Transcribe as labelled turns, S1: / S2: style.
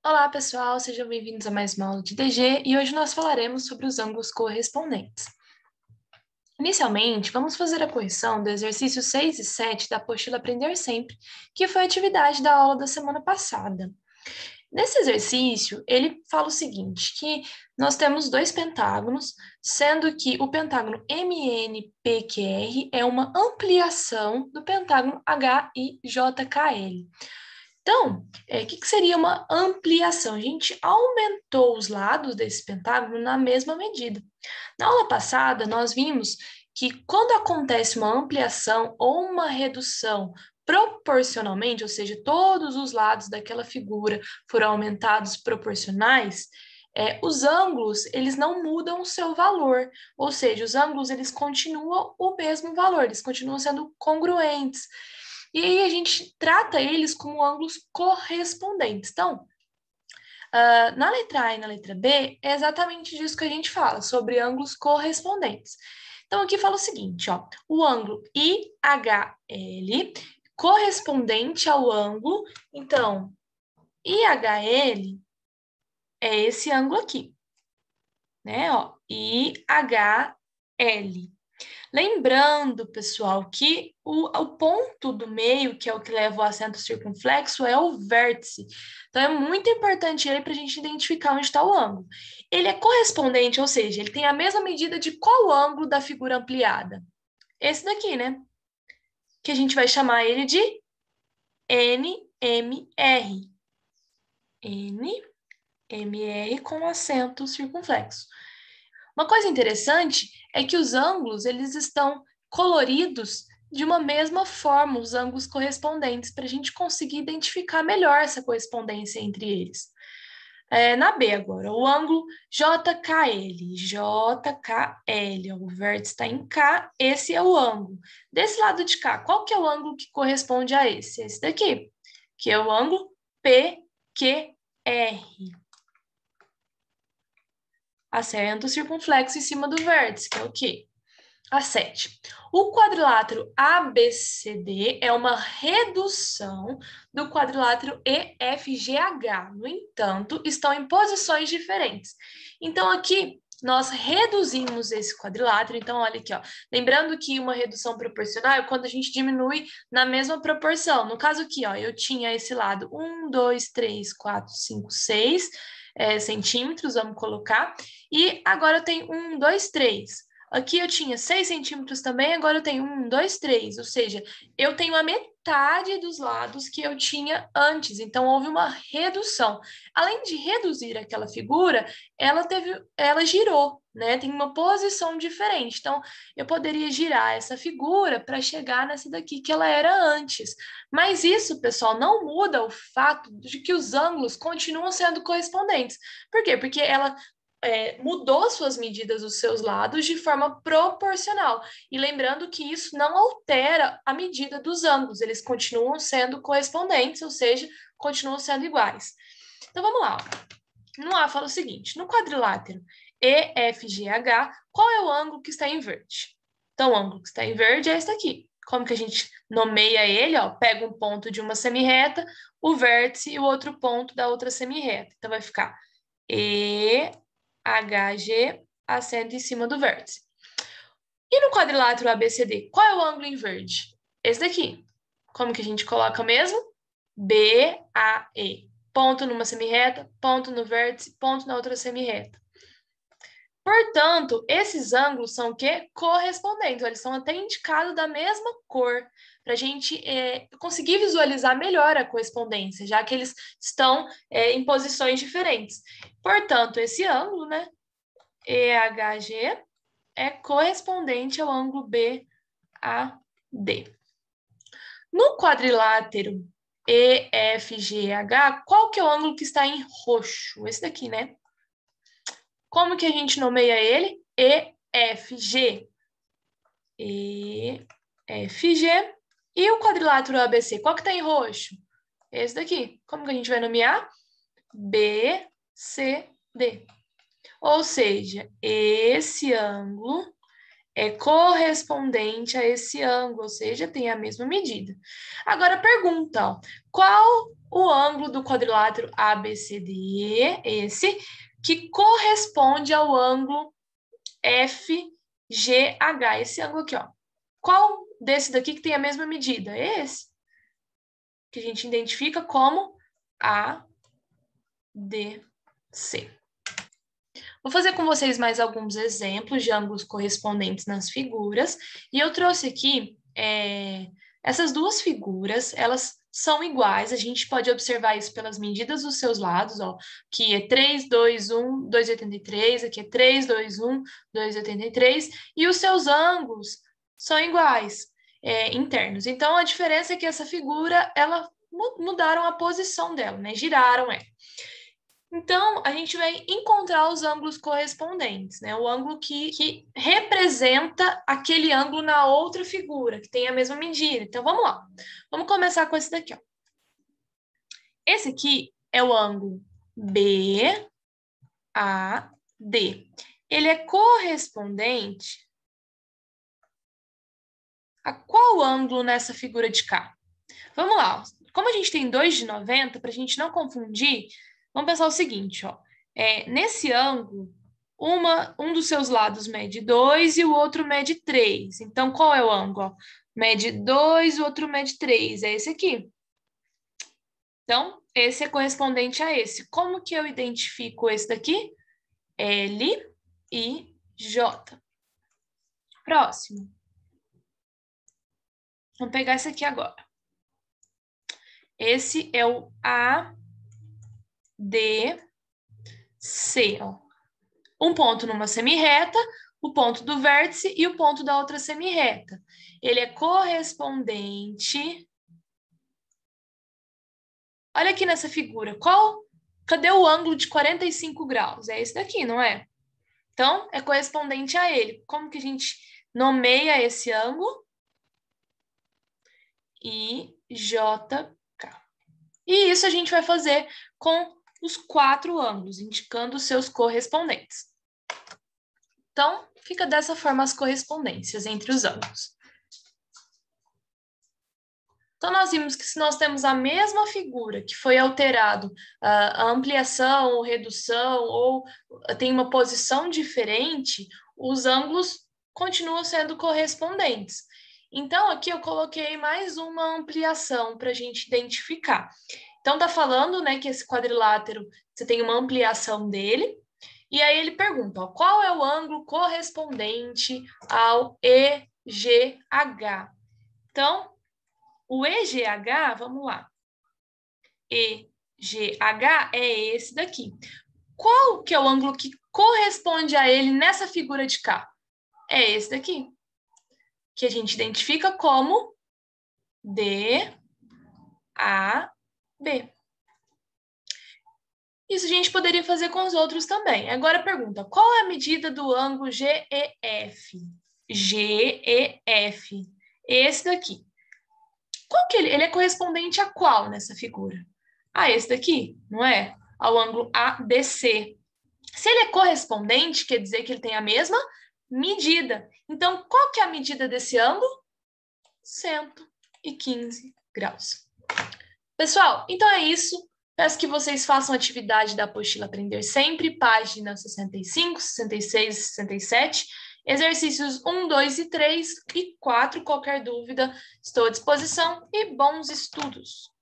S1: Olá, pessoal, sejam bem-vindos a mais uma aula de DG e hoje nós falaremos sobre os ângulos correspondentes. Inicialmente, vamos fazer a correção do exercício 6 e 7 da apostila Aprender Sempre, que foi a atividade da aula da semana passada. Nesse exercício, ele fala o seguinte, que nós temos dois pentágonos, sendo que o pentágono MNPQR é uma ampliação do pentágono HIJKL. Então, o que seria uma ampliação? A gente aumentou os lados desse pentágono na mesma medida. Na aula passada, nós vimos que quando acontece uma ampliação ou uma redução proporcionalmente, ou seja, todos os lados daquela figura foram aumentados proporcionais, os ângulos, eles não mudam o seu valor, ou seja, os ângulos, eles continuam o mesmo valor, eles continuam sendo congruentes. E aí a gente trata eles como ângulos correspondentes. Então, na letra A e na letra B, é exatamente disso que a gente fala, sobre ângulos correspondentes. Então, aqui fala o seguinte, ó, o ângulo IHL correspondente ao ângulo, então, IHL é esse ângulo aqui, né, ó, IHL. Lembrando, pessoal, que o ponto do meio, que é o que leva o acento circunflexo, é o vértice. Então, é muito importante ele para a gente identificar onde está o ângulo. Ele é correspondente, ou seja, ele tem a mesma medida de qual ângulo da figura ampliada? Esse daqui, né? Que a gente vai chamar ele de NMR. NMR com acento circunflexo. Uma coisa interessante é que os ângulos, eles estão coloridos de uma mesma forma, os ângulos correspondentes, para a gente conseguir identificar melhor essa correspondência entre eles. Na B agora, o ângulo JKL. JKL, o vértice está em K, esse é o ângulo. Desse lado de cá, qual que é o ângulo que corresponde a esse? Esse daqui, que é o ângulo PQR. Acento circunflexo em cima do vértice, que é o quê? A 7. O quadrilátero ABCD é uma redução do quadrilátero EFGH. No entanto, estão em posições diferentes. Então, aqui, nós reduzimos esse quadrilátero. Então, olha aqui, ó. Lembrando que uma redução proporcional é quando a gente diminui na mesma proporção. No caso aqui, ó, eu tinha esse lado 1, 2, 3, 4, 5, 6 centímetros, vamos colocar. E agora eu tenho 1, 2, 3. Aqui eu tinha 6 centímetros também, agora eu tenho 1, 2, 3. Ou seja, eu tenho a metade dos lados que eu tinha antes. Então, houve uma redução. Além de reduzir aquela figura, ela girou, né? Tem uma posição diferente. Então, eu poderia girar essa figura para chegar nessa daqui que ela era antes. Mas isso, pessoal, não muda o fato de que os ângulos continuam sendo correspondentes. Por quê? Porque ela mudou suas medidas dos seus lados de forma proporcional. E lembrando que isso não altera a medida dos ângulos, eles continuam sendo correspondentes, ou seja, continuam sendo iguais. Então vamos lá. No A fala o seguinte: no quadrilátero EFGH, qual é o ângulo que está em verde? Então, o ângulo que está em verde é esse aqui. Como que a gente nomeia ele? Ó, pega um ponto de uma semirreta, o vértice e o outro ponto da outra semirreta. Então, vai ficar EHG, acento em cima do vértice. E no quadrilátero ABCD, qual é o ângulo em verde? Esse daqui. Como que a gente coloca mesmo? BAE. Ponto numa semirreta, ponto no vértice, ponto na outra semirreta. Portanto, esses ângulos são o quê? Correspondentes. Eles são até indicados da mesma cor, para a gente conseguir visualizar melhor a correspondência, já que eles estão em posições diferentes. Portanto, esse ângulo, né, EHG, é correspondente ao ângulo BAD. No quadrilátero EFGH, qual que é o ângulo que está em roxo? Esse daqui, né? Como que a gente nomeia ele? EFG. EFG. E o quadrilátero ABC, qual que está em roxo? Esse daqui. Como que a gente vai nomear? BCD. Ou seja, esse ângulo é correspondente a esse ângulo, ou seja, tem a mesma medida. Agora pergunta, ó, qual o ângulo do quadrilátero ABCD, esse, que corresponde ao ângulo FGH, esse ângulo aqui, ó. Qual desse daqui que tem a mesma medida? É esse, que a gente identifica como ADC. Vou fazer com vocês mais alguns exemplos de ângulos correspondentes nas figuras. E eu trouxe aqui essas duas figuras, elas são iguais. A gente pode observar isso pelas medidas dos seus lados, ó. Aqui é 3, 2, 1, 2,83. Aqui é 3, 2, 1, 2,83. E os seus ângulos são iguais, internos. Então, a diferença é que essa figura, ela mudaram a posição dela, né? Giraram ela. Então, a gente vai encontrar os ângulos correspondentes, né? O ângulo que representa aquele ângulo na outra figura, que tem a mesma medida. Então, vamos lá. Vamos começar com esse daqui, ó. Esse aqui é o ângulo BAD. Ele é correspondente a qual ângulo nessa figura de cá? Vamos lá. Como a gente tem 2 de 90, para a gente não confundir, vamos pensar o seguinte, ó. Nesse ângulo, um dos seus lados mede 2 e o outro mede 3. Então, qual é o ângulo? Ó? Mede 2, o outro mede 3. É esse aqui. Então, esse é correspondente a esse. Como que eu identifico esse daqui? L e J. Próximo. Vamos pegar esse aqui agora. Esse é o ADC. Ó. Um ponto numa semirreta, o ponto do vértice e o ponto da outra semirreta. Ele é correspondente. Olha aqui nessa figura. Cadê o ângulo de 45 graus? É esse daqui, não é? Então, é correspondente a ele. Como que a gente nomeia esse ângulo? IJK. E isso a gente vai fazer com os 4 ângulos, indicando os seus correspondentes. Então, fica dessa forma as correspondências entre os ângulos. Então, nós vimos que se nós temos a mesma figura, que foi alterado a ampliação ou redução, ou tem uma posição diferente, os ângulos continuam sendo correspondentes. Então, aqui eu coloquei mais uma ampliação para a gente identificar. Então, está falando, né, que esse quadrilátero, você tem uma ampliação dele, e aí ele pergunta, ó, qual é o ângulo correspondente ao EGH? Então, o EGH, vamos lá. EGH é esse daqui. Qual que é o ângulo que corresponde a ele nessa figura de cá? É esse daqui, que a gente identifica como DAB. Isso a gente poderia fazer com os outros também. Agora pergunta, qual é a medida do ângulo GEF? GEF, esse daqui. Qual que ele é correspondente a qual nessa figura? A esse daqui, não é? Ao ângulo ABC. Se ele é correspondente, quer dizer que ele tem a mesma medida. Então, qual que é a medida desse ângulo? 115 graus. Pessoal, então é isso. Peço que vocês façam a atividade da apostila Aprender Sempre, página 65, 66 e 67. Exercícios 1, 2 e 3 e 4. Qualquer dúvida, estou à disposição e bons estudos!